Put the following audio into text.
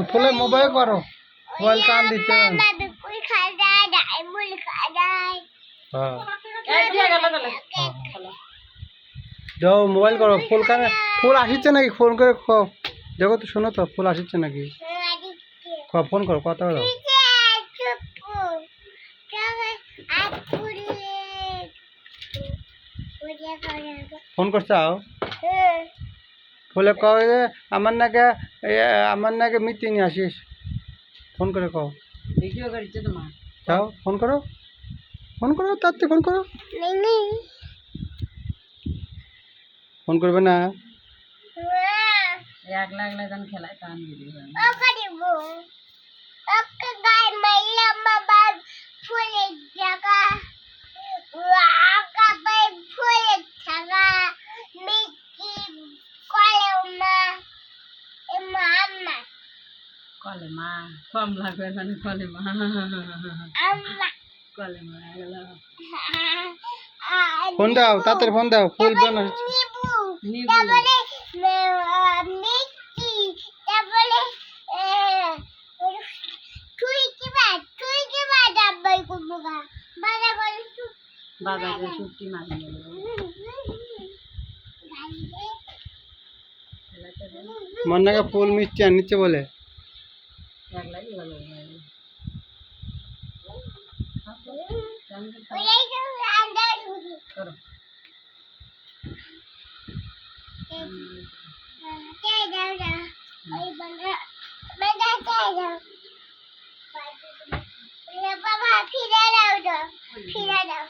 ফুলে মোবাইল করো, মোবাইল কান দিচ্ছে। যাও মোবাইল করো, ফুল কানে ফুল আসছে নাকি ফোন করে দেখো তো, শোনো তো ফুল আসছে নাকি, ফোন করো, কথা বলো। ফোন করছাও ফুলে কও যে আমার নাকি মিটিং আসিস, ফোন করে কও। ভিডিও করছে তোমার, যাও ফোন করো, ফোন করো, তাড়াতাড়ি ফোন করো। ফোন করবে না? একলা একলা যখন খেলায় তখন ভিডিও করে। কলে মা কম লাগবে মানে কলে মা, কলে মা গেল। ফোন দাও, তাড়াতাড়ি ফোন দাও, ফুল বোন বাজারে ছুটি মারি গেল। মন নাকি ফুল মিষ্টি আর নিচ্ছে বলে। একলাই ভালো করো। বাবা ফিরে দাও।